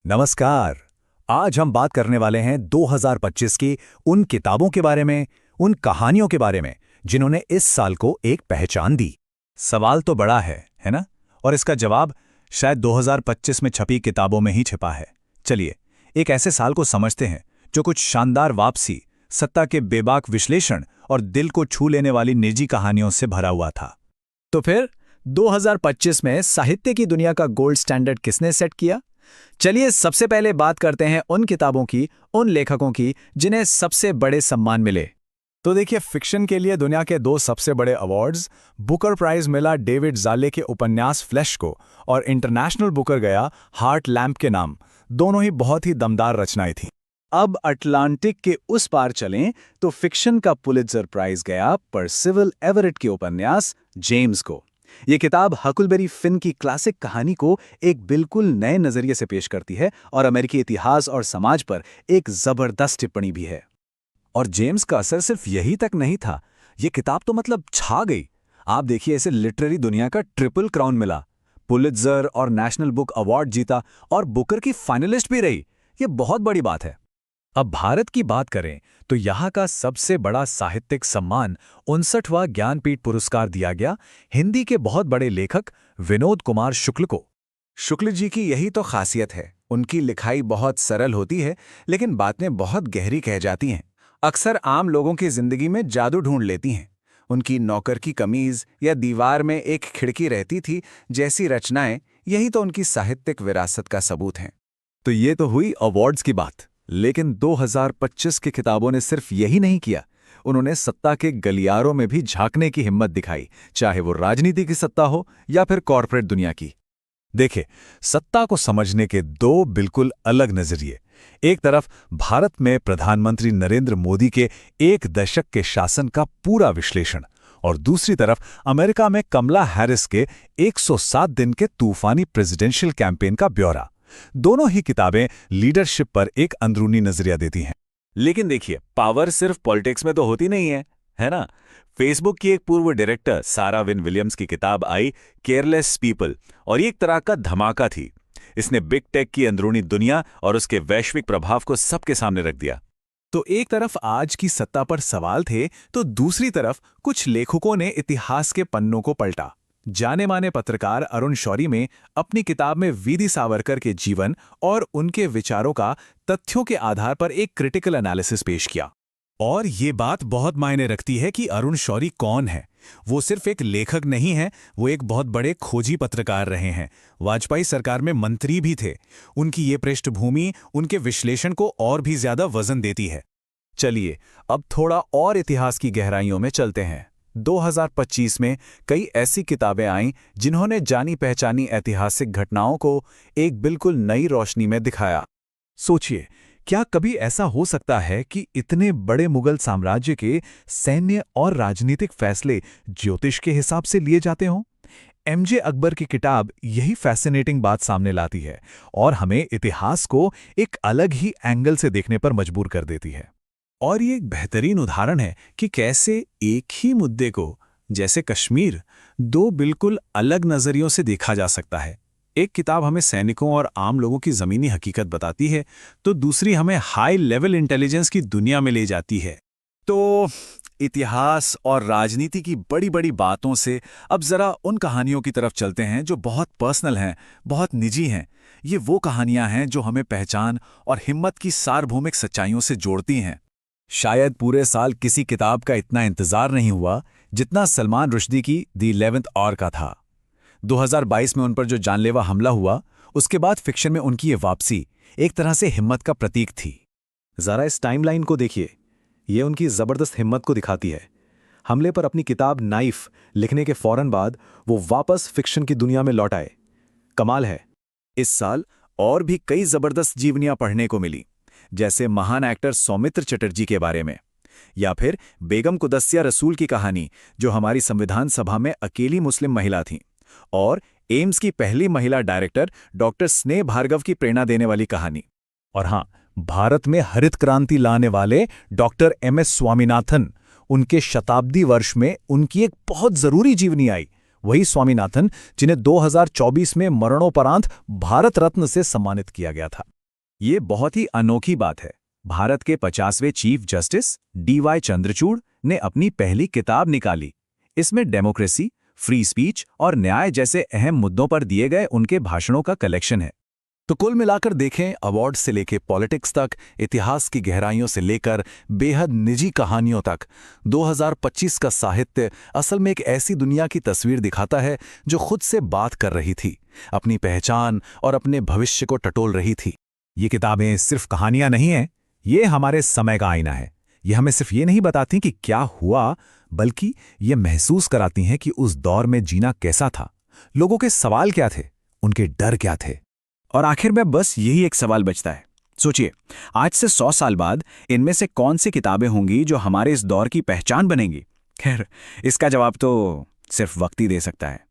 नमस्कार। आज हम बात करने वाले हैं 2025 की उन किताबों के बारे में, उन कहानियों के बारे में जिन्होंने इस साल को एक पहचान दी। सवाल तो बड़ा है ना? और इसका जवाब शायद 2025 में छपी किताबों में ही छिपा है। चलिए एक ऐसे साल को समझते हैं जो कुछ शानदार वापसी, सत्ता के बेबाक विश्लेषण और दिल को छू लेने वाली निजी कहानियों से भरा हुआ था। तो फिर 2025 में साहित्य की दुनिया का गोल्ड स्टैंडर्ड किसने सेट किया? चलिए सबसे पहले बात करते हैं उन किताबों की, उन लेखकों की जिन्हें सबसे बड़े सम्मान मिले। तो देखिए, फिक्शन के लिए दुनिया के दो सबसे बड़े अवार्ड्स, बुकर प्राइज मिला डेविड ज़ाले के उपन्यास फ्लैश को और इंटरनेशनल बुकर गया हार्ट लैम्प के नाम। दोनों ही बहुत ही दमदार रचनाएं थीं। अब अटलांटिक के उस पार चलें तो फिक्शन का पुलित्जर प्राइज गया पर्सिवल एवरेट के उपन्यास जेम्स को। ये किताब हकलबेरी फिन की क्लासिक कहानी को एक बिल्कुल नए नजरिए से पेश करती है और अमेरिकी इतिहास और समाज पर एक जबरदस्त टिप्पणी भी है। और जेम्स का असर सिर्फ यही तक नहीं था, ये किताब तो मतलब छा गई। आप देखिए, इसे लिटरेरी दुनिया का ट्रिपल क्राउन मिला, पुलित्जर और नेशनल बुक अवार्ड जीता और बुकर की फाइनलिस्ट भी रही। ये बहुत बड़ी बात है। अब भारत की बात करें तो यहाँ का सबसे बड़ा साहित्यिक सम्मान 59वां ज्ञानपीठ पुरस्कार दिया गया हिंदी के बहुत बड़े लेखक विनोद कुमार शुक्ल को। शुक्ल जी की यही तो खासियत है, उनकी लिखाई बहुत सरल होती है लेकिन बातें बहुत गहरी कह जाती हैं। अक्सर आम लोगों की जिंदगी में जादू ढूंढ लेती हैं। उनकी नौकर की कमीज या दीवार में एक खिड़की रहती थी जैसी रचनाएं, यही तो उनकी साहित्यिक विरासत का सबूत हैं। तो ये तो हुई अवार्ड्स की बात, लेकिन 2025 की किताबों ने सिर्फ यही नहीं किया। उन्होंने सत्ता के गलियारों में भी झांकने की हिम्मत दिखाई, चाहे वो राजनीति की सत्ता हो या फिर कॉर्पोरेट दुनिया की। देखिए, सत्ता को समझने के दो बिल्कुल अलग नजरिए। एक तरफ भारत में प्रधानमंत्री नरेंद्र मोदी के एक दशक के शासन का पूरा विश्लेषण, और दूसरी तरफ अमेरिका में कमला हैरिस के 107 दिन के तूफानी प्रेसिडेंशियल कैंपेन का ब्यौरा। दोनों ही किताबें लीडरशिप पर एक अंदरूनी नजरिया देती हैं। लेकिन देखिए, पावर सिर्फ पॉलिटिक्स में तो होती नहीं है ना? फेसबुक की एक पूर्व डायरेक्टर सारा विन विलियम्स की किताब आई केयरलेस पीपल, और ये एक तरह का धमाका थी। इसने बिग टेक की अंदरूनी दुनिया और उसके वैश्विक प्रभाव को सबके सामने रख दिया। तो एक तरफ आज की सत्ता पर सवाल थे, तो दूसरी तरफ कुछ लेखकों ने इतिहास के पन्नों को पलटा। जाने माने पत्रकार अरुण शौरी में अपनी किताब में वीदी सावरकर के जीवन और उनके विचारों का तथ्यों के आधार पर एक क्रिटिकल एनालिसिस पेश किया। और ये बात बहुत मायने रखती है कि अरुण शौरी कौन है। वो सिर्फ एक लेखक नहीं है, वो एक बहुत बड़े खोजी पत्रकार रहे हैं। वाजपेयी सरकार में मंत्री भी थे। उनकी ये पृष्ठभूमि उनके विश्लेषण को और भी ज्यादा वजन देती है। चलिए अब थोड़ा और इतिहास की गहराइयों में चलते हैं। 2025 में कई ऐसी किताबें आईं जिन्होंने जानी पहचानी ऐतिहासिक घटनाओं को एक बिल्कुल नई रोशनी में दिखाया। सोचिए, क्या कभी ऐसा हो सकता है कि इतने बड़े मुगल साम्राज्य के सैन्य और राजनीतिक फैसले ज्योतिष के हिसाब से लिए जाते हों? एमजे अकबर की किताब यही फैसिनेटिंग बात सामने लाती है और हमें इतिहास को एक अलग ही एंगल से देखने पर मजबूर कर देती है। और ये एक बेहतरीन उदाहरण है कि कैसे एक ही मुद्दे को, जैसे कश्मीर, दो बिल्कुल अलग नजरियों से देखा जा सकता है। एक किताब हमें सैनिकों और आम लोगों की जमीनी हकीकत बताती है, तो दूसरी हमें हाई लेवल इंटेलिजेंस की दुनिया में ले जाती है। तो इतिहास और राजनीति की बड़ी बड़ी बातों से अब जरा उन कहानियों की तरफ चलते हैं जो बहुत पर्सनल हैं, बहुत निजी हैं। ये वो कहानियां हैं जो हमें पहचान और हिम्मत की सार्वभौमिक सच्चाइयों से जोड़ती हैं। शायद पूरे साल किसी किताब का इतना इंतजार नहीं हुआ जितना सलमान रुश्दी की द 11th आवर का था। 2022 में उन पर जो जानलेवा हमला हुआ, उसके बाद फिक्शन में उनकी ये वापसी एक तरह से हिम्मत का प्रतीक थी। जरा इस टाइमलाइन को देखिए, ये उनकी जबरदस्त हिम्मत को दिखाती है। हमले पर अपनी किताब नाइफ लिखने के फौरन बाद वो वापस फिक्शन की दुनिया में लौट आए। कमाल है। इस साल और भी कई जबरदस्त जीवनियां पढ़ने को मिली, जैसे महान एक्टर सौमित्र चटर्जी के बारे में, या फिर बेगम कुदस्सिया रसूल की कहानी जो हमारी संविधान सभा में अकेली मुस्लिम महिला थीं, और एम्स की पहली महिला डायरेक्टर डॉक्टर स्नेह भार्गव की प्रेरणा देने वाली कहानी। और हाँ, भारत में हरित क्रांति लाने वाले डॉक्टर एम एस स्वामीनाथन, उनके शताब्दी वर्ष में उनकी एक बहुत जरूरी जीवनी आई। वही स्वामीनाथन जिन्हें 2024 में मरणोपरांत भारत रत्न से सम्मानित किया गया था। ये बहुत ही अनोखी बात है। भारत के 50वें चीफ जस्टिस DY चंद्रचूड़ ने अपनी पहली किताब निकाली। इसमें डेमोक्रेसी, फ्री स्पीच और न्याय जैसे अहम मुद्दों पर दिए गए उनके भाषणों का कलेक्शन है। तो कुल मिलाकर देखें, अवार्ड से लेकर पॉलिटिक्स तक, इतिहास की गहराइयों से लेकर बेहद निजी कहानियों तक, 2025 का साहित्य असल में एक ऐसी दुनिया की तस्वीर दिखाता है जो खुद से बात कर रही थी, अपनी पहचान और अपने भविष्य को टटोल रही थी। ये किताबें सिर्फ कहानियां नहीं हैं, ये हमारे समय का आईना है। ये हमें सिर्फ ये नहीं बताती कि क्या हुआ, बल्कि ये महसूस कराती हैं कि उस दौर में जीना कैसा था, लोगों के सवाल क्या थे, उनके डर क्या थे। और आखिर में बस यही एक सवाल बचता है। सोचिए, आज से 100 साल बाद इनमें से कौन सी किताबें होंगी जो हमारे इस दौर की पहचान बनेंगी? खैर, इसका जवाब तो सिर्फ वक्त ही दे सकता है।